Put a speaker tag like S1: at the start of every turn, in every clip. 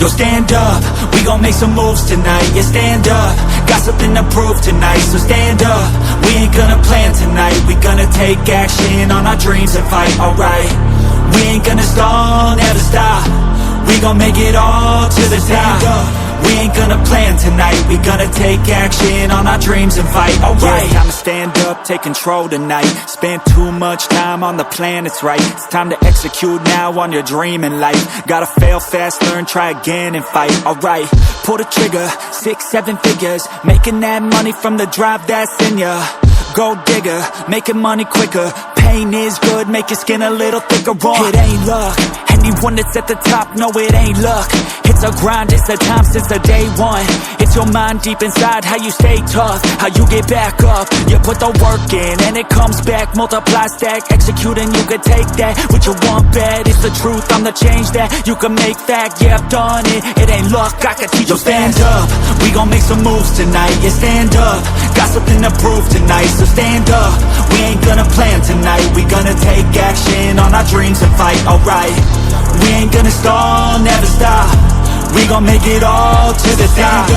S1: Yo, stand up, we gon' make some moves tonight. Yeah, stand up, got something to prove tonight. So stand up, we ain't gonna plan tonight. We gonna take action on our dreams and fight, alright. We ain't gonna stall, never stop. We gon' make it all to the top. We ain't gonna plan tonight. We gonna take action on our dreams and fight, alright. Yeah, I'ma stand up, take control tonight. Spend too much time on the plan, it's right. It's time to execute now on your dream in life. Gotta fail fast, learn, try again and fight, alright. Pull the trigger, 6, 7 figures. Making that money from the drive that's in ya. Gold digger, making money quicker. Pain is good, make your skin a little thicker. It ain't luck, anyone that's at the top, no it ain't luck. It's a grind, it's a time since the day one. It's your mind deep inside, how you stay tough, how you get back up. You put the work in and it comes back. Multiply, stack, execute and you can take that. What you want bad, it's the truth, I'm the change that you can make fact. Yeah, I've done it, it ain't luck, I can teach you. Stand up, we gon' make some moves tonight. Yeah, stand up, got something to prove tonight. So stand up, we ain't gonna plan tonight. We gonna take action on our dreams and fight, alright. We ain't gonna stall, never stop. We gon' make it all to the top.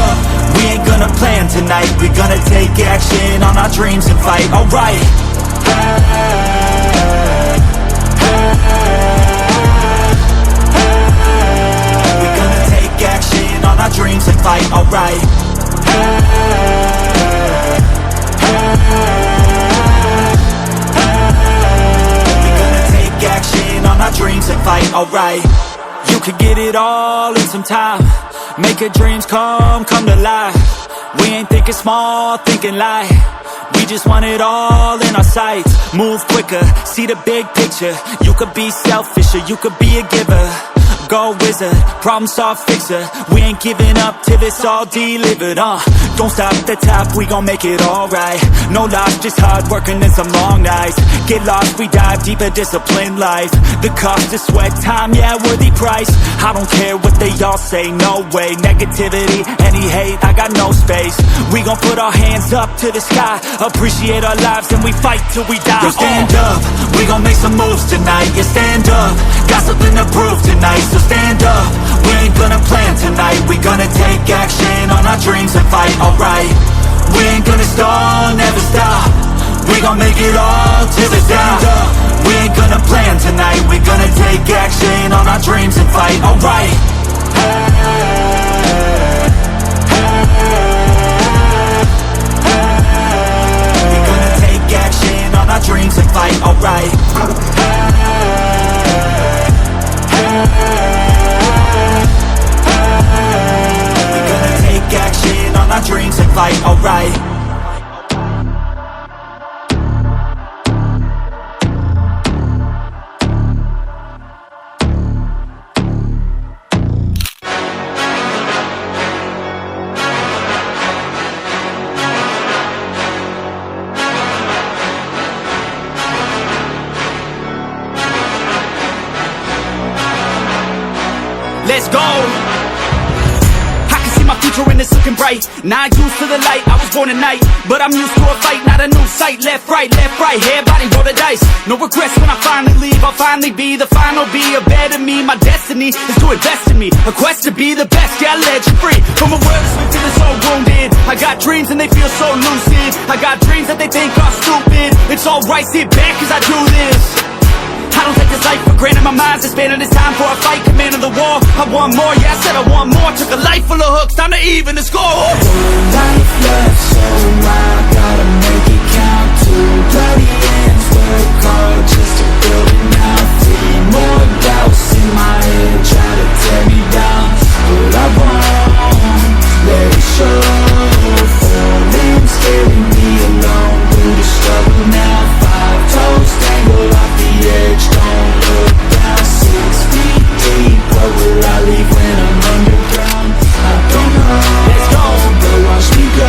S1: We ain't gonna plan tonight. We gonna take action on our dreams and fight, alright. We gonna take action on our dreams and fight, alright. We gonna take action on our dreams and fight, alright. You can get it all in some time. Make your dreams come to life. We ain't thinking small, thinking light. We just want it all in our sights. Move quicker, see the big picture. You could be selfish or you could be a giver. Go wizard, problem solve fixer. We ain't giving up till it's all delivered, Don't stop at the top, we gon' make it alright. No lies, just hard working and some long nights. Get lost, we dive deeper, disciplined life. The cost is sweat, time, yeah, worthy price. I don't care what they all say, no way. Negativity, any hate, I got no space. We gon' put our hands up to the sky. Appreciate our lives and we fight till we die. Yo, stand up, we gon' make some moves tonight. Yeah, stand up, got something to prove tonight. So stand up, we ain't gonna plan tonight. We gonna take action on our dreams and fight, alright. We ain't gonna stall, never stop. We gon' make it all to the top. We ain't gonna plan tonight. We gonna take action on our dreams and fight, alright. We gonna take action on our dreams and fight, alright. Action on our dreams and fight, alright. Let's go! My future and it's looking bright. Not used to the light, I was born at night. But I'm used to a fight, not a new sight. Left, right, head, body, roll the dice. No regrets when I finally leave. I'll finally be the final be. A better me, my destiny is to invest in me. A quest to be the best, yeah, I let you free. From a world that's wicked and so wounded. I got dreams and they feel so lucid. I got dreams that they think are stupid. It's alright, sit back cause I do this. I don't take this life for granted, my mind's expanding. It's time for a fight, command of the war. I want more, yeah, I said I want more. Took a life full of hooks, time to even the score.
S2: Life left, so I gotta make it count. Two bloody ends, work hard just to build it now. Three more doubts in my head, try to tear me down. But I won't let it show. Falling, scaring me alone through the struggle now. 5 toes tangled off the edge, don't look down. 6 feet deep, what will I leave when I'm underground? I don't know,
S1: let's go,
S2: but watch me go.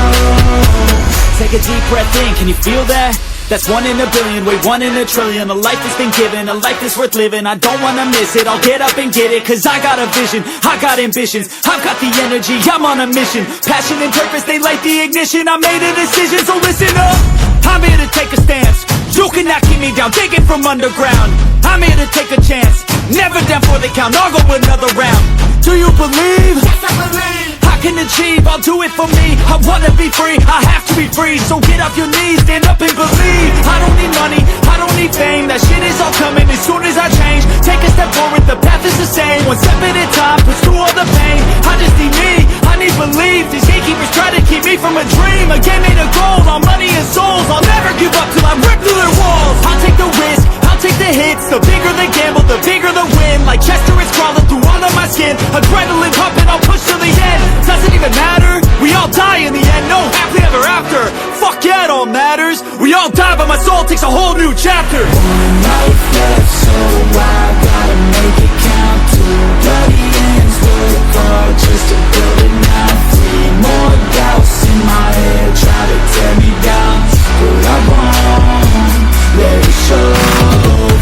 S1: Take a deep breath in, can you feel that? That's 1 in a billion, wait, 1 in a trillion. A life that's been given, a life that's worth living. I don't wanna miss it, I'll get up and get it. Cause I got a vision, I got ambitions. I've got the energy, I'm on a mission. Passion and purpose, they light the ignition. I made a decision, so listen up. I'm here to take a stance. You cannot keep me down, digging from underground. I'm here to take a chance, never down for the count, I'll go another round. Do you believe? Yes, I believe. I can achieve, I'll do it for me. I wanna be free, I have to be free. So get off your knees, stand up and believe. I don't need money, I don't need fame. That shit is all coming as soon as I change. Take a step forward, the path is the same. One step at a time, push through all the pain. I just need me, I need belief. These gatekeepers try to keep me from a dream. A game made of gold, all money and souls. I'll never give up till I rip through their walls. I'll take the risk, I'll take the hits. The bigger the gamble, the bigger the win. Like Chester, it's crawling through all of my skin. Adrenaline pumping, I'll push to the end. Doesn't even matter, we all die in the end. No happily ever after, fuck yeah, it all matters. We all die, but my soul takes a whole new chapter.
S2: One life left, so I gotta make it count. Two bloody ends, work hard just to build it now. Three more doubts in my head, try to tear me down, but I won't let it show.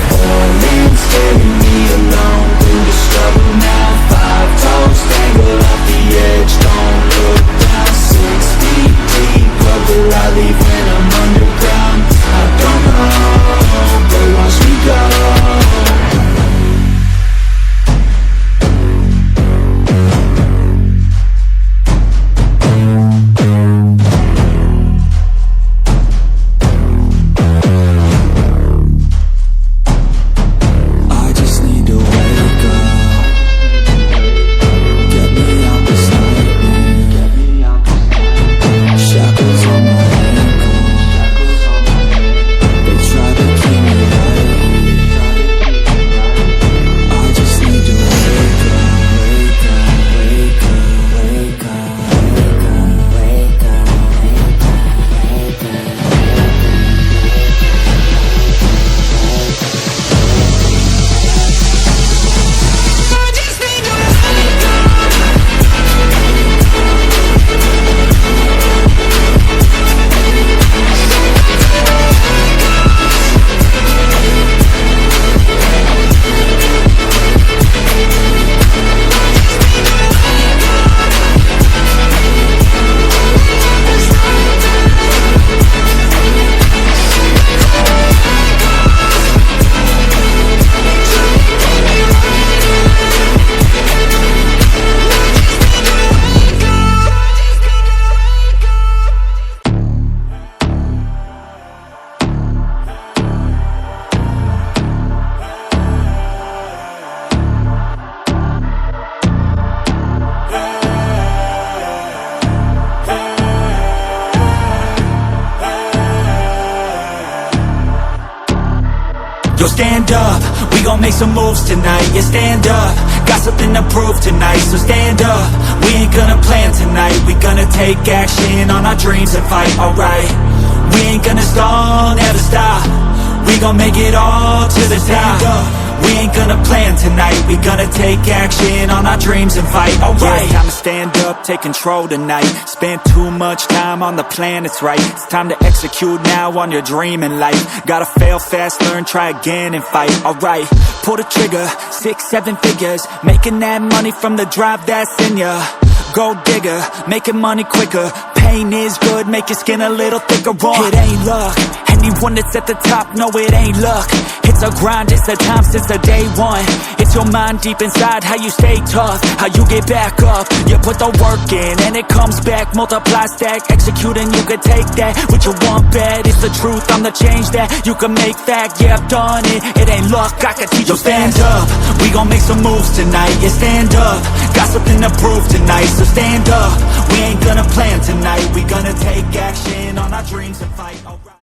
S2: Falling, scaring me alone through the struggle now. 5 toes tangled off the edge, don't look down. 6 feet deep, what will I leave when I'm underground? I don't know, but watch me go. I just need to wake up, get me out this nightmare. Shackles on my ankles, they try to keep me right. I just need to wake up, wake up, wake up, wake up, wake up, wake up,
S1: Yo, stand up, we gon' make some moves tonight. Yeah, stand up, got something to prove tonight. So stand up, we ain't gonna plan tonight. We gonna take action on our dreams and fight, alright. We ain't gonna stall, never stop. We gon' make it all to the top. We ain't gonna plan tonight. We gonna take action on our dreams and fight, alright. I'ma stand up, take control tonight. Spend too much time on the plan, it's right. It's time to execute now on your dream in life. Gotta fail fast, learn, try again and fight, alright. Pull the trigger, 6, 7 figures. Making that money from the drive that's in ya. Gold digger, making money quicker. Pain is good, make your skin a little thicker. It ain't luck, anyone that's at the top, no it ain't luck. It's a grind, it's the time since the day one. It's your mind deep inside, how you stay tough, how you get back up. You put the work in and it comes back. Multiply, stack, execute and you can take that. What you want bad, it's the truth, I'm the change that you can make fact. Yeah, I've done it, it ain't luck, I can teach you. Stand up, we gon' make some moves tonight. Yeah, stand up, got something to prove tonight. So stand up, we ain't gonna plan tonight. We gonna take action on our dreams and fight.